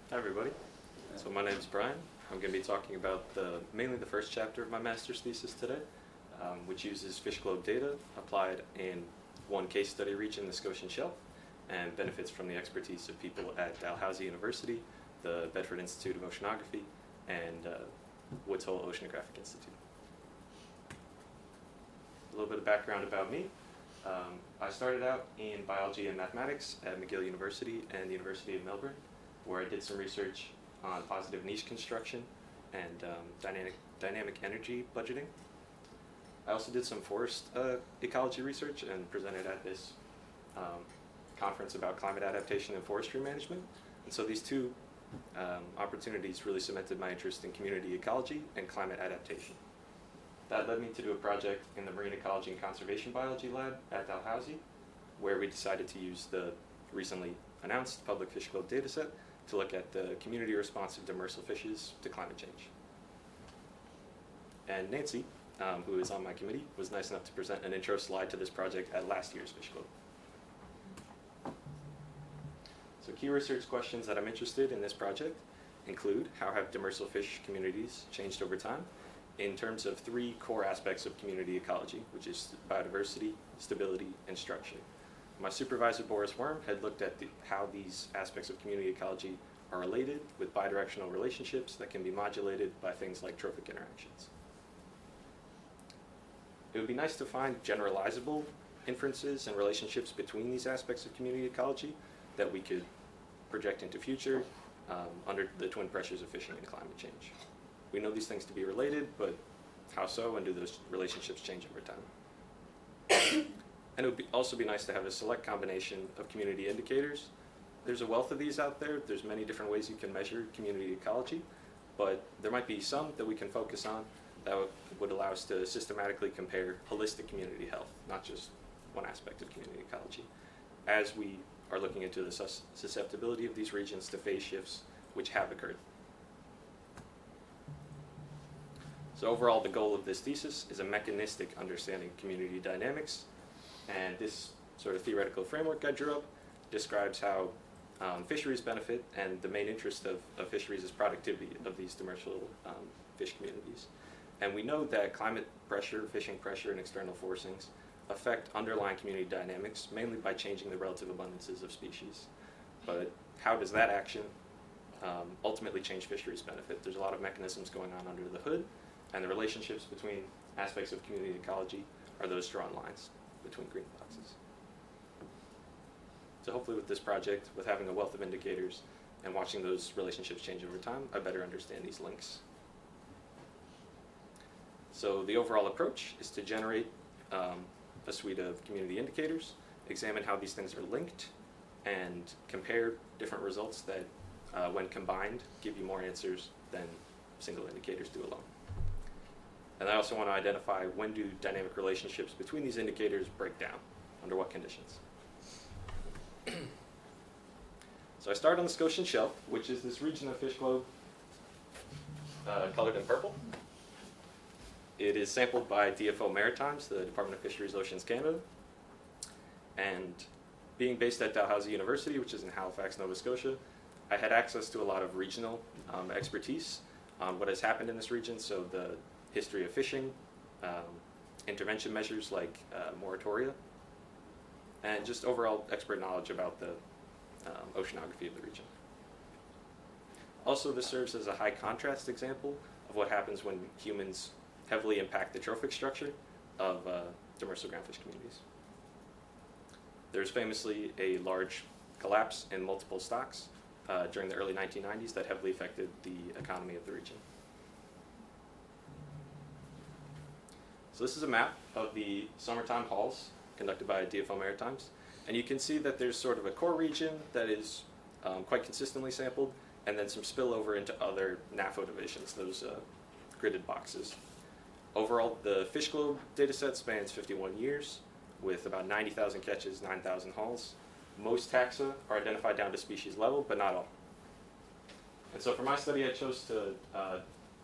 Hi everybody. So my name is Brian. I'm going to be talking about mainly the first chapter of my master's thesis today, which uses FISHGLOB data applied in one case study region, the Scotian Shelf, and benefits from the expertise of people at Dalhousie University, the Bedford Institute of Oceanography, and Woods Hole Oceanographic Institute. A little bit of background about me. I started out in biology and mathematics at McGill University and the University of Melbourne, where I did some research on positive niche construction and dynamic energy budgeting. I also did some forest ecology research and presented at this conference about climate adaptation and forestry management. And so these two opportunities really cemented my interest in community ecology and climate adaptation. That led me to do a project in the Marine Ecology and Conservation Biology Lab at Dalhousie, where we decided to use the recently announced public FISHGLOB dataset to look at the community response of demersal fishes to climate change. And Nancy, who is on my committee, was nice enough to present an intro slide to this project at last year's FISHGLOB. So key research questions that I'm interested in this project include: how have demersal fish communities changed over time in terms of three core aspects of community ecology, which is biodiversity, stability, and structure. My supervisor, Boris Worm, had looked at how these aspects of community ecology are related with bidirectional relationships that can be modulated by things like trophic interactions. It would be nice to find generalizable inferences and relationships between these aspects of community ecology that we could project into future under the twin pressures of fishing and climate change. We know these things to be related, but how so, and do those relationships change over time? And it would also be nice to have a select combination of community indicators. There's a wealth of these out there. There's many different ways you can measure community ecology, but there might be some that we can focus on that would allow us to systematically compare holistic community health, not just one aspect of community ecology, as we are looking into the susceptibility of these regions to phase shifts which have occurred. So overall, the goal of this thesis is a mechanistic understanding of community dynamics, and this sort of theoretical framework I drew up describes how fisheries benefit, and the main interest of fisheries is productivity of these demersal fish communities. And we know that climate pressure, fishing pressure, and external forcings affect underlying community dynamics, mainly by changing the relative abundances of species. But how does that action ultimately change fisheries benefit? There's a lot of mechanisms going on under the hood, and the relationships between aspects of community ecology are those drawn lines between green boxes. So hopefully with this project, with having a wealth of indicators and watching those relationships change over time, I better understand these links. So the overall approach is to generate a suite of community indicators, examine how these things are linked, and compare different results that, when combined, give you more answers than single indicators do alone. And I also want to identify when do dynamic relationships between these indicators break down, under what conditions. So I start on the Scotian Shelf, which is this region of FISHGLOB colored in purple. It is sampled by DFO Maritimes, the Department of Fisheries, Oceans, Canada. And being based at Dalhousie University, which is in Halifax, Nova Scotia, I had access to a lot of regional expertise on what has happened in this region, so the history of fishing, intervention measures like moratoria, and just overall expert knowledge about the oceanography of the region. Also, this serves as a high contrast example of what happens when humans heavily impact the trophic structure of demersal groundfish communities. There's famously a large collapse in multiple stocks during the early 1990s that heavily affected the economy of the region. So this is a map of the summertime hauls conducted by DFO Maritimes, and you can see that there's sort of a core region that is quite consistently sampled, and then some spillover into other NAFO divisions, those gridded boxes. Overall, the FISHGLOB dataset spans 51 years, with about 90,000 catches, 9,000 hauls. Most taxa are identified down to species level, but not all. And so for my study, I chose to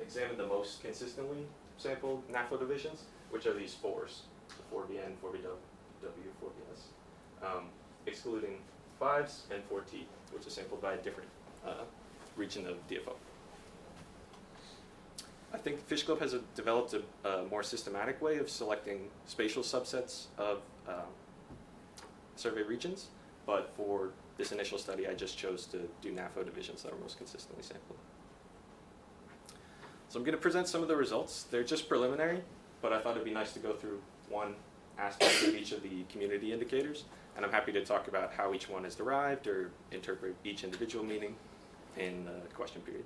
examine the most consistently sampled NAFO divisions, which are these fours, the 4BN, 4BW, 4BS, excluding 5s and 4T, which is sampled by a different region of DFO. I think FISHGLOB has developed a more systematic way of selecting spatial subsets of survey regions, but for this initial study, I just chose to do NAFO divisions that are most consistently sampled. So I'm going to present some of the results. They're just preliminary, but I thought it'd be nice to go through one aspect of each of the community indicators, and I'm happy to talk about how each one is derived or interpret each individual meaning in the question period.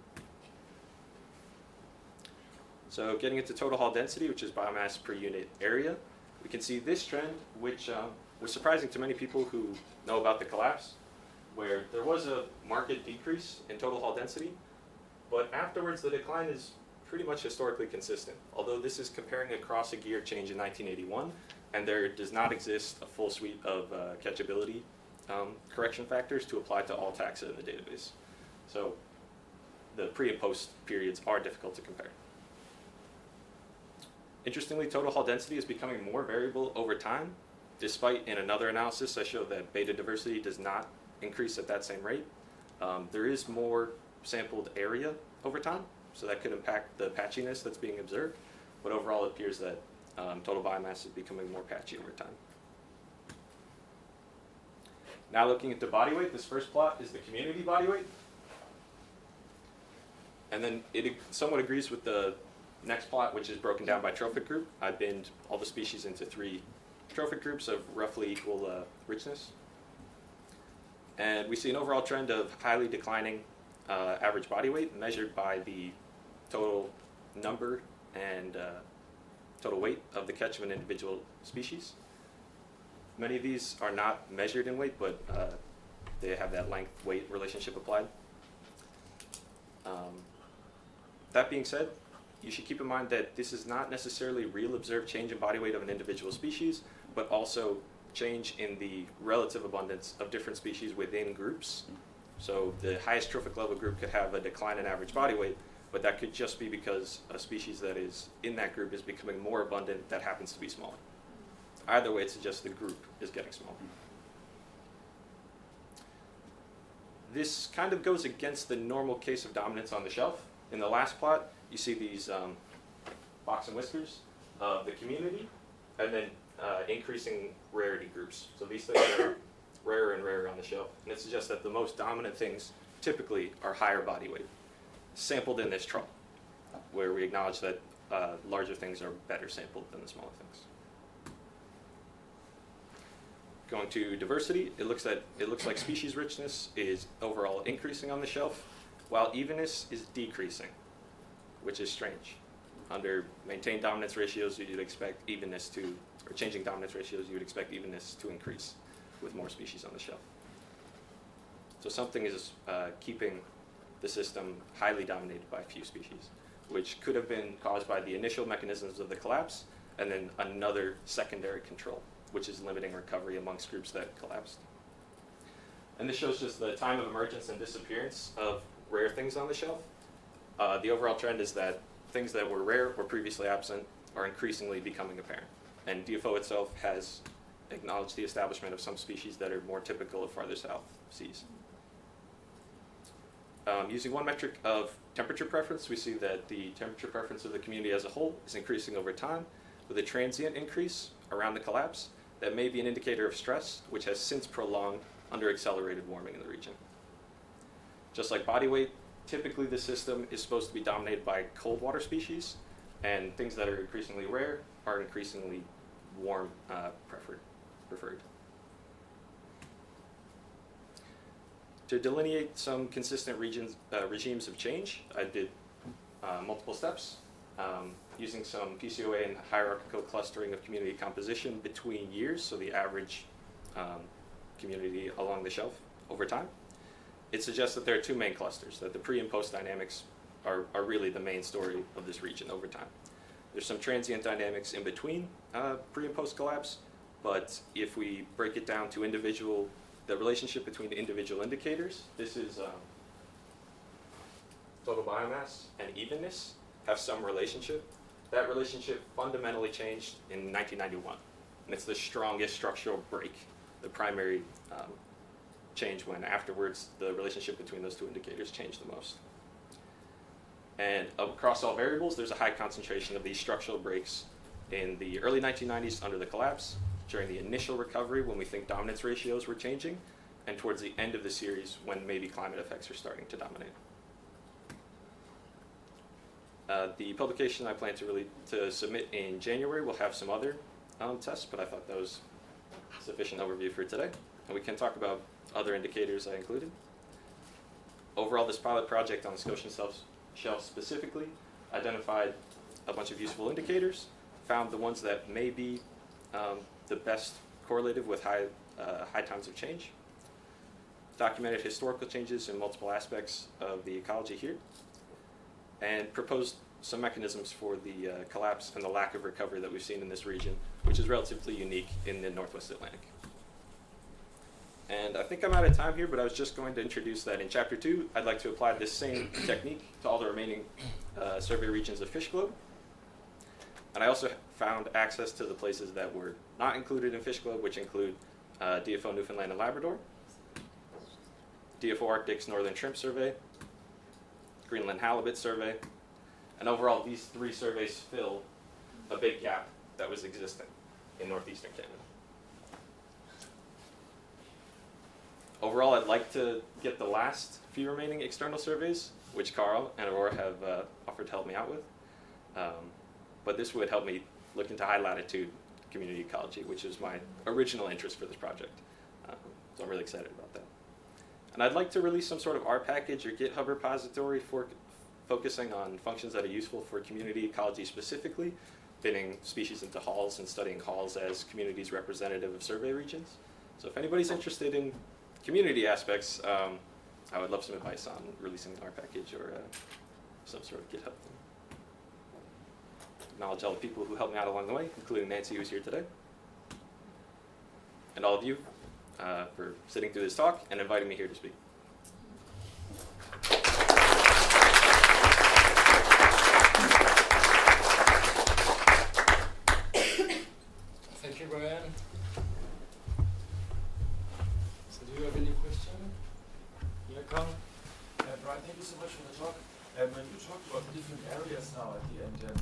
So getting into total hall density, which is biomass per unit area, we can see this trend, which was surprising to many people who know about the collapse, where there was a marked decrease in total hall density, but afterwards the decline is pretty much historically consistent, although this is comparing across a gear change in 1981, and there does not exist a full suite of catchability correction factors to apply to all taxa in the database. So the pre and post periods are difficult to compare. Interestingly, total hall density is becoming more variable over time, despite in another analysis I showed that beta diversity does not increase at that same rate. There is more sampled area over time, so that could impact the patchiness that's being observed, but overall it appears that total biomass is becoming more patchy over time. Now looking at the body weight, this first plot is the community body weight. And then it somewhat agrees with the next plot, which is broken down by trophic group. I binned all the species into 3 trophic groups of roughly equal richness. And we see an overall trend of highly declining average body weight measured by the total number and total weight of the catch of an individual species. Many of these are not measured in weight, but they have that length-weight relationship applied. That being said, you should keep in mind that this is not necessarily real observed change in body weight of an individual species, but also change in the relative abundance of different species within groups. So the highest trophic level group could have a decline in average body weight, but that could just be because a species that is in that group is becoming more abundant that happens to be smaller. Either way, it suggests the group is getting smaller. This kind of goes against the normal case of dominance on the shelf. In the last plot, you see these box and whiskers of the community, and then increasing rarity groups. So these things are rarer and rarer on the shelf, and it suggests that the most dominant things typically are higher body weight, sampled in this trawl, where we acknowledge that larger things are better sampled than the smaller things. Going to diversity, it looks like species richness is overall increasing on the shelf, while evenness is decreasing, which is strange. Under maintained dominance ratios, you'd expect evenness to, or changing dominance ratios, you would expect evenness to increase with more species on the shelf. So something is keeping the system highly dominated by a few species, which could have been caused by the initial mechanisms of the collapse, and then another secondary control, which is limiting recovery amongst groups that collapsed. And this shows just the time of emergence and disappearance of rare things on the shelf. The overall trend is that things that were rare or previously absent are increasingly becoming apparent. And DFO itself has acknowledged the establishment of some species that are more typical of farther south seas. Using one metric of temperature preference, we see that the temperature preference of the community as a whole is increasing over time, with a transient increase around the collapse that may be an indicator of stress, which has since prolonged under accelerated warming in the region. Just like body weight, typically the system is supposed to be dominated by cold water species, and things that are increasingly rare are increasingly warm preferred. To delineate some consistent regimes of change, I did multiple steps using some PCOA and hierarchical clustering of community composition between years, so the average community along the shelf over time. It suggests that there are 2 main clusters, that the pre and post dynamics are really the main story of this region over time. There's some transient dynamics in between pre and post collapse, but if we break it down to the relationship between individual indicators, this is total biomass and evenness have some relationship. That relationship fundamentally changed in 1991, and it's the strongest structural break, the primary change when afterwards the relationship between those two indicators change the most. And across all variables, there's a high concentration of these structural breaks in the early 1990s under the collapse, during the initial recovery when we think dominance ratios were changing, and towards the end of the series when maybe climate effects are starting to dominate. The publication I plan to submit in January will have some other tests, but I thought that was sufficient overview for today. And we can talk about other indicators I included. Overall, this pilot project on the Scotian shelf specifically identified a bunch of useful indicators, found the ones that may be the best correlative with high times of change, documented historical changes in multiple aspects of the ecology here, and proposed some mechanisms for the collapse and the lack of recovery that we've seen in this region, which is relatively unique in the Northwest Atlantic. And I think I'm out of time here, but I was just going to introduce that in Chapter 2, I'd like to apply this same technique to all the remaining survey regions of FISHGLOB. And I also found access to the places that were not included in FISHGLOB, which include DFO Newfoundland and Labrador, DFO Arctic's Northern Shrimp Survey, Greenland Halibut Survey, and overall these 3 surveys fill a big gap that was existing in northeastern Canada. Overall, I'd like to get the last few remaining external surveys, which Carl and Aurora have offered to help me out with. But this would help me look into high latitude community ecology, which is my original interest for this project. So I'm really excited about that. And I'd like to release some sort of R package or GitHub repository for focusing on functions that are useful for community ecology specifically, fitting species into halls and studying halls as communities representative of survey regions. So if anybody's interested in community aspects, I would love some advice on releasing an R package or some sort of GitHub thing. Acknowledge all the people who helped me out along the way, including Nancy, who's here today, and all of you for sitting through this talk and inviting me here to speak.